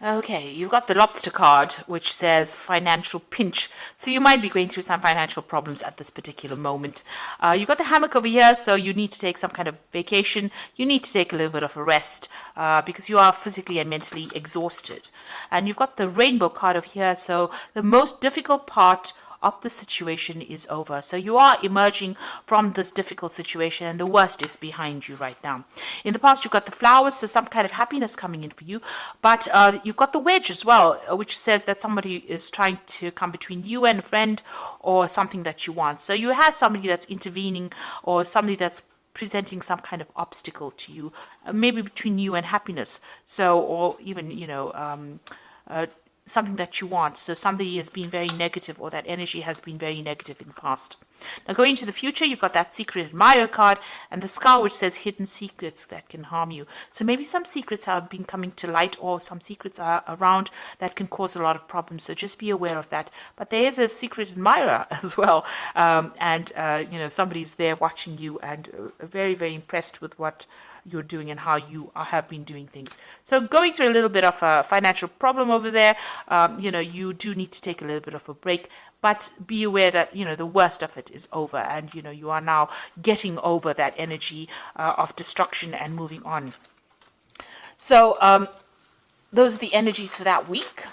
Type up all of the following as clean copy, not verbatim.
Okay, you've got the lobster card, which says financial pinch. So you might be going through some financial problems at this particular moment. You've got the hammock over here, so you need to take some kind of vacation. You need to take a little bit of a rest because you are physically and mentally exhausted. And you've got the rainbow card over here, so the most difficult part of the situation is over. So you are emerging from this difficult situation and the worst is behind you right now. In the past, you've got the flowers, so some kind of happiness coming in for you. But you've got the wedge as well, which says that somebody is trying to come between you and a friend or something that you want. So you had somebody that's intervening or somebody that's presenting some kind of obstacle to you, maybe between you and happiness. So, or even, something that you want. So somebody has been very negative or that energy has been very negative in the past. Now going to the future, you've got that secret admirer card and the scar which says hidden secrets that can harm you. So maybe some secrets have been coming to light or some secrets are around that can cause a lot of problems. So just be aware of that. But there is a secret admirer as well. Somebody's there watching you and very, very impressed with what you're doing and how you have been doing things. So going through a little bit of a financial problem over there, you do need to take a little bit of a break, but be aware that, the worst of it is over and, you are now getting over that energy of destruction and moving on. So those are the energies for that week.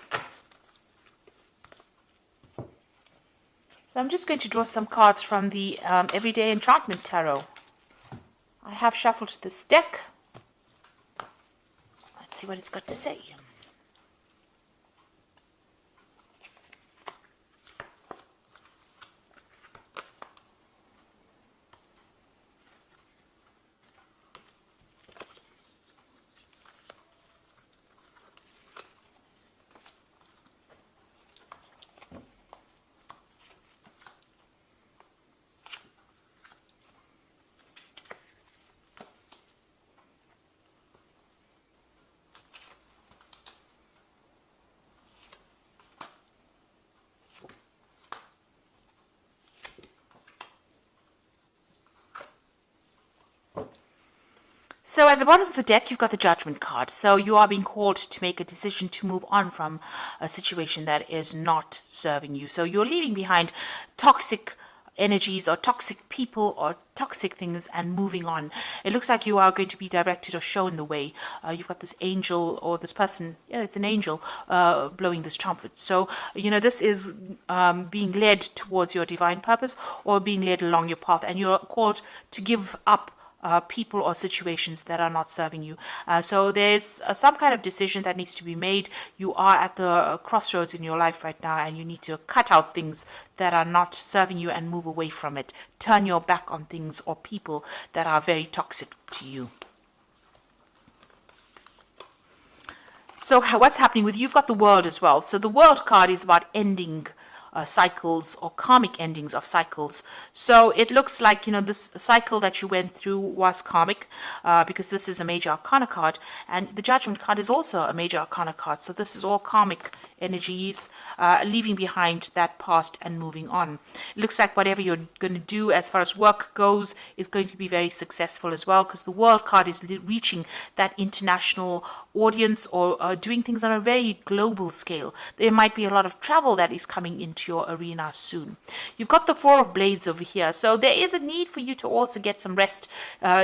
So I'm just going to draw some cards from the Everyday Enchantment Tarot. I have shuffled this deck. Let's see what it's got to say. So at the bottom of the deck, you've got the Judgment card. So you are being called to make a decision to move on from a situation that is not serving you. So you're leaving behind toxic energies or toxic people or toxic things and moving on. It looks like you are going to be directed or shown the way. You've got this angel or this person, it's an angel blowing this trumpet. So, this is being led towards your divine purpose or being led along your path, and you're called to give up people or situations that are not serving you. So there's some kind of decision that needs to be made. You are at the crossroads in your life right now and you need to cut out things that are not serving you and move away from it. Turn your back on things or people that are very toxic to you. So what's happening with you? You've got the World as well. So the World card is about ending cycles or karmic endings of cycles. So it looks like, this cycle that you went through was karmic because this is a major arcana card, and the Judgment card is also a major arcana card. So this is all karmic energies, leaving behind that past and moving on. It looks like whatever you're going to do as far as work goes is going to be very successful as well, because the World card is reaching that international audience or doing things on a very global scale. There might be a lot of travel that is coming into your arena soon. You've got the Four of Blades over here, so there is a need for you to also get some rest,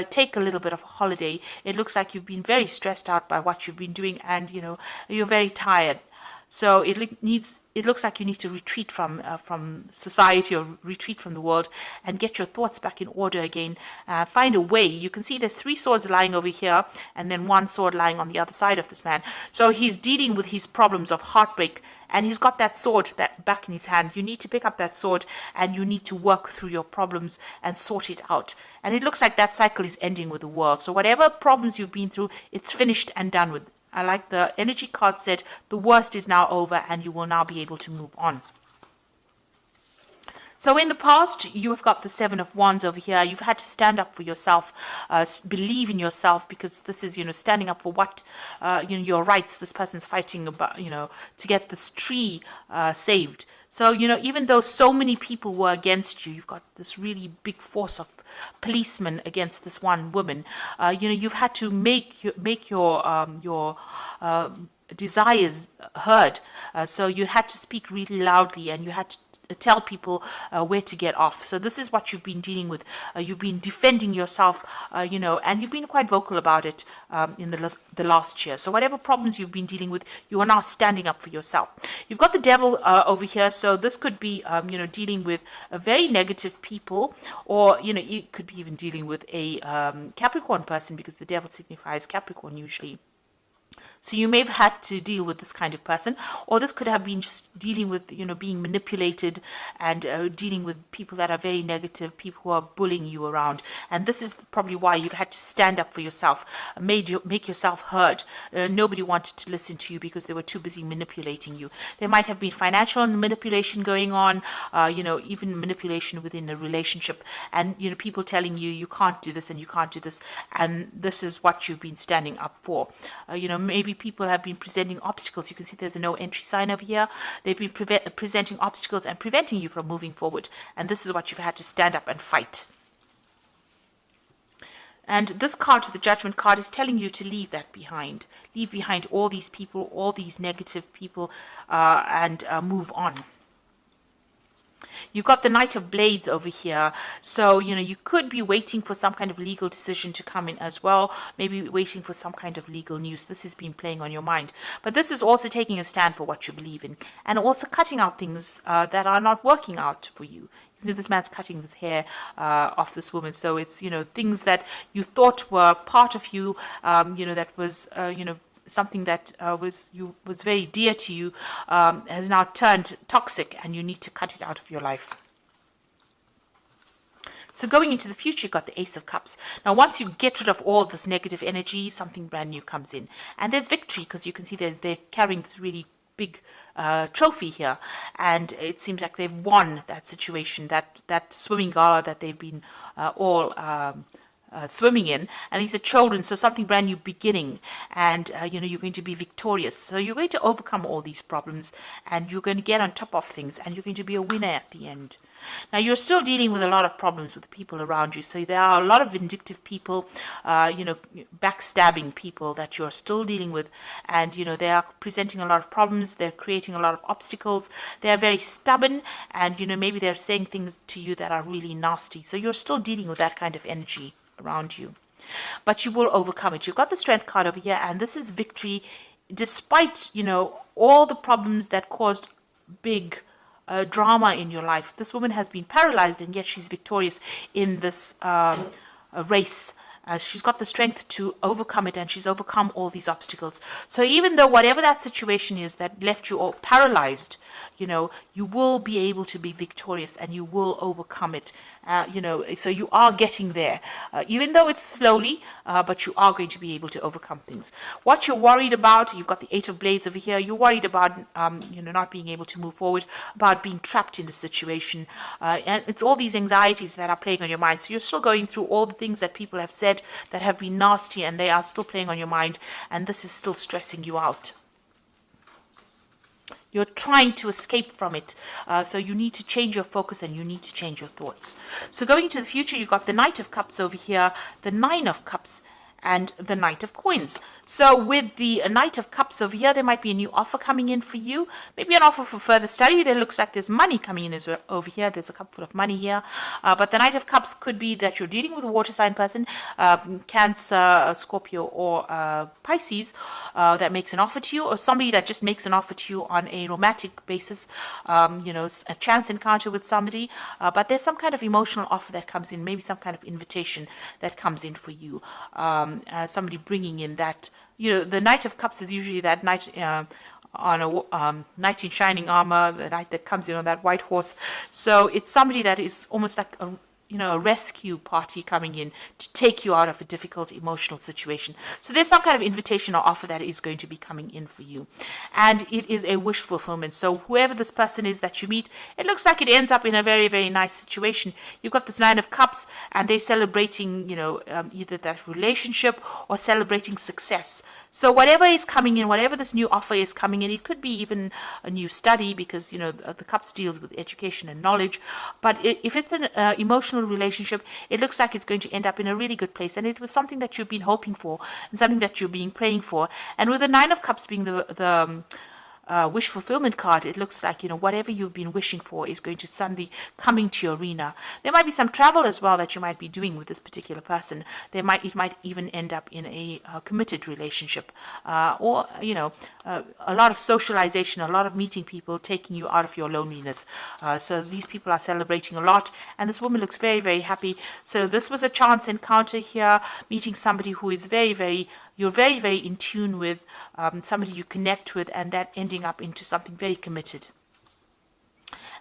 take a little bit of a holiday. It looks like you've been very stressed out by what you've been doing and you're very tired. So it looks like you need to retreat from society or retreat from the world and get your thoughts back in order again. Find a way. You can see there's 3 swords lying over here and then 1 sword lying on the other side of this man. So he's dealing with his problems of heartbreak and he's got that sword that back in his hand. You need to pick up that sword and you need to work through your problems and sort it out. And it looks like that cycle is ending with the world. So whatever problems you've been through, it's finished and done with. I like the energy card said the worst is now over and you will now be able to move on. So in the past, you have got the 7 of Wands over here. You've had to stand up for yourself, believe in yourself, because this is, standing up for what, your rights. This person's fighting about, to get this tree saved. So, even though so many people were against you, you've got this really big force of policeman against this one woman. You've had to make your desires heard. So you had to speak really loudly, and you had to tell people where to get off. So this is what you've been dealing with. You've been defending yourself, and you've been quite vocal about it in the last year. So whatever problems you've been dealing with, you are now standing up for yourself. You've got the devil over here, so this could be, dealing with a very negative people, or, it could be even dealing with a Capricorn person, because the devil signifies Capricorn usually. So you may have had to deal with this kind of person, or this could have been just dealing with, being manipulated and dealing with people that are very negative, people who are bullying you around. And this is probably why you've had to stand up for yourself, make yourself heard. Nobody wanted to listen to you because they were too busy manipulating you. There might have been financial manipulation going on, even manipulation within a relationship, and, people telling you, you can't do this and you can't do this. And this is what you've been standing up for. Maybe people have been presenting obstacles. You can see there's a no entry sign over here. They've been presenting obstacles and preventing you from moving forward. And this is what you've had to stand up and fight. And this card, the Judgment card, is telling you to leave that behind. Leave behind all these people, all these negative people, and move on. You've got the Knight of Blades over here. So, you could be waiting for some kind of legal decision to come in as well. Maybe waiting for some kind of legal news. This has been playing on your mind. But this is also taking a stand for what you believe in. And also cutting out things that are not working out for you. You see this man's cutting the hair off this woman. So it's, things that you thought were part of you, that was, something that was very dear to you, has now turned toxic, and you need to cut it out of your life. So going into the future, you've got the Ace of Cups. Now, once you get rid of all this negative energy, something brand new comes in. And there's victory, because you can see they're carrying this really big trophy here. And it seems like they've won that situation, that swimming gala that they've been all swimming in, and these are children, so something brand new beginning, and you're going to be victorious. So you're going to overcome all these problems, and you're going to get on top of things, and you're going to be a winner at the end. Now, you're still dealing with a lot of problems with the people around you. So there are a lot of vindictive people, backstabbing people that you're still dealing with. And, they are presenting a lot of problems. They're creating a lot of obstacles. They're very stubborn. And, maybe they're saying things to you that are really nasty. So you're still dealing with that kind of energy around you. But you will overcome it. You've got the Strength card over here. And this is victory despite, all the problems that caused big drama in your life. This woman has been paralyzed, and yet she's victorious in this race. She's got the strength to overcome it, and she's overcome all these obstacles. So even though whatever that situation is that left you all paralyzed, you will be able to be victorious, and you will overcome it. So you are getting there, even though it's slowly, but you are going to be able to overcome things. What you're worried about, you've got the Eight of Blades over here. You're worried about, not being able to move forward, about being trapped in the situation. And it's all these anxieties that are playing on your mind. So you're still going through all the things that people have said that have been nasty, and they are still playing on your mind. And this is still stressing you out. You're trying to escape from it. So you need to change your focus, and you need to change your thoughts. So going into the future, you've got the Knight of Cups over here, the Nine of Cups, and the Knight of Coins. So with the Knight of Cups over here, there might be a new offer coming in for you. Maybe an offer for further study. There looks like there's money coming in over here. There's a cup full of money here. But the Knight of Cups could be that you're dealing with a water sign person, Cancer, Scorpio, or Pisces, that makes an offer to you, or somebody that just makes an offer to you on a romantic basis, a chance encounter with somebody. But there's some kind of emotional offer that comes in, maybe some kind of invitation that comes in for you. Somebody bringing in that, the Knight of Cups is usually that knight on a knight in shining armor, the knight that comes in on that white horse. So it's somebody that is almost like a rescue party coming in to take you out of a difficult emotional situation. So there's some kind of invitation or offer that is going to be coming in for you. And it is a wish fulfillment. So whoever this person is that you meet, it looks like it ends up in a very, very nice situation. You've got this Nine of Cups, and they're celebrating, either that relationship or celebrating success. So whatever is coming in, whatever this new offer is coming in, it could be even a new study, because, the Cups deals with education and knowledge. But if it's an emotional emotional relationship. It looks like it's going to end up in a really good place, and it was something that you've been hoping for and something that you've been praying for. And with the Nine of Cups being the wish fulfillment card, it looks like, whatever you've been wishing for is going to suddenly come into your arena. There might be some travel as well that you might be doing with this particular person. It might even end up in a committed relationship, or a lot of socialization, a lot of meeting people, taking you out of your loneliness. So these people are celebrating a lot, and this woman looks very, very happy. So this was a chance encounter here, meeting somebody who is you're very, very in tune with, somebody you connect with, and that ending up into something very committed.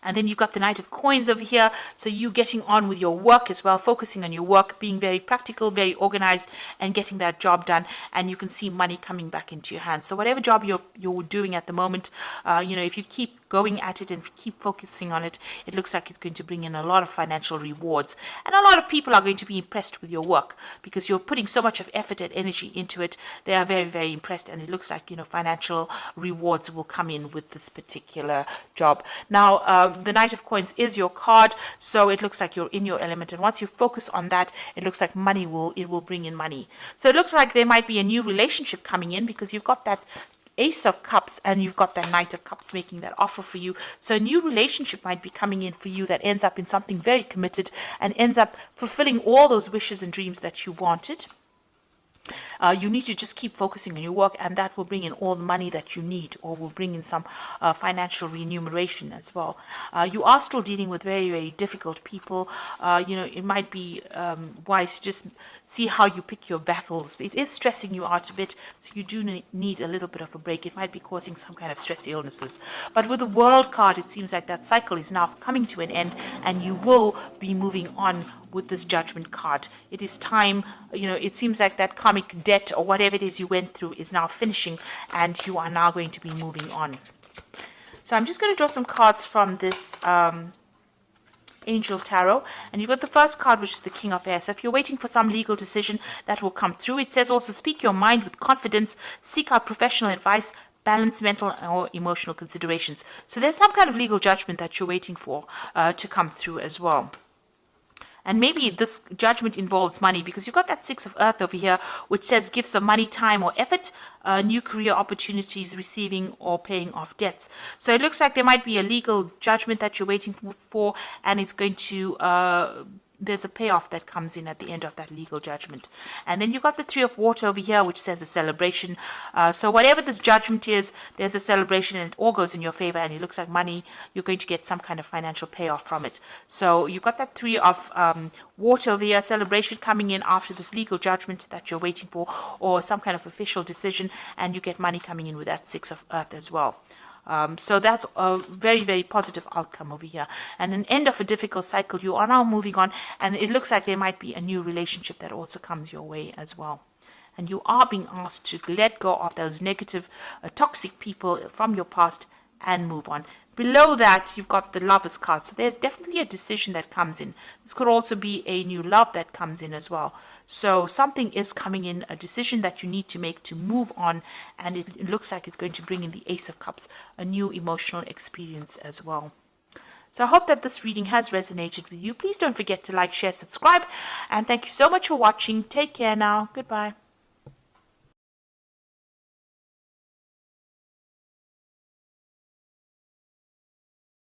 And then you've got the Knight of Coins over here. So you getting on with your work as well, focusing on your work, being very practical, very organized, and getting that job done. And you can see money coming back into your hands. So whatever job you're doing at the moment, if you keep going at it and keep focusing on it, it looks like it's going to bring in a lot of financial rewards. And a lot of people are going to be impressed with your work because you're putting so much of effort and energy into it. They are very, very impressed. And it looks like, financial rewards will come in with this particular job. Now, the Knight of Coins is your card, so it looks like you're in your element, and once you focus on that, it looks like money will bring in money. So it looks like there might be a new relationship coming in because you've got that Ace of Cups and you've got that Knight of Cups making that offer for you. So a new relationship might be coming in for you that ends up in something very committed and ends up fulfilling all those wishes and dreams that you wanted. You need to just keep focusing on your work, and that will bring in all the money that you need, or will bring in some financial remuneration as well. You are still dealing with very, very difficult people. It might be wise to just see how you pick your battles. It is stressing you out a bit, so you do need a little bit of a break. It might be causing some kind of stress illnesses. But with the World card, it seems like that cycle is now coming to an end, and you will be moving on with this Judgment card. It is time, it seems like that karmic debt or whatever it is you went through is now finishing, and you are now going to be moving on. So I'm just going to draw some cards from this Angel Tarot, and you've got the first card, which is the King of Air. So if you're waiting for some legal decision, that will come through. It says also, speak your mind with confidence, seek out professional advice, balance mental or emotional considerations. So there's some kind of legal judgment that you're waiting for to come through as well. And maybe this judgment involves money, because you've got that Six of Earth over here, which says gifts of money, time, or effort, new career opportunities, receiving or paying off debts. So it looks like there might be a legal judgment that you're waiting for, and it's going to there's a payoff that comes in at the end of that legal judgment. And then you've got the Three of Water over here, which says a celebration. So whatever this judgment is, there's a celebration, and it all goes in your favor, and it looks like money, you're going to get some kind of financial payoff from it. So you've got that Three of Water over here, celebration coming in after this legal judgment that you're waiting for, or some kind of official decision, and you get money coming in with that Six of Earth as well. So that's a very, very positive outcome over here. And an end of a difficult cycle. You are now moving on, and it looks like there might be a new relationship that also comes your way as well. And you are being asked to let go of those negative, toxic people from your past and move on. Below that, you've got the Lover's card. So there's definitely a decision that comes in. This could also be a new love that comes in as well. So something is coming in, a decision that you need to make to move on. And it looks like it's going to bring in the Ace of Cups, a new emotional experience as well. So I hope that this reading has resonated with you. Please don't forget to like, share, subscribe. And thank you so much for watching. Take care now. Goodbye.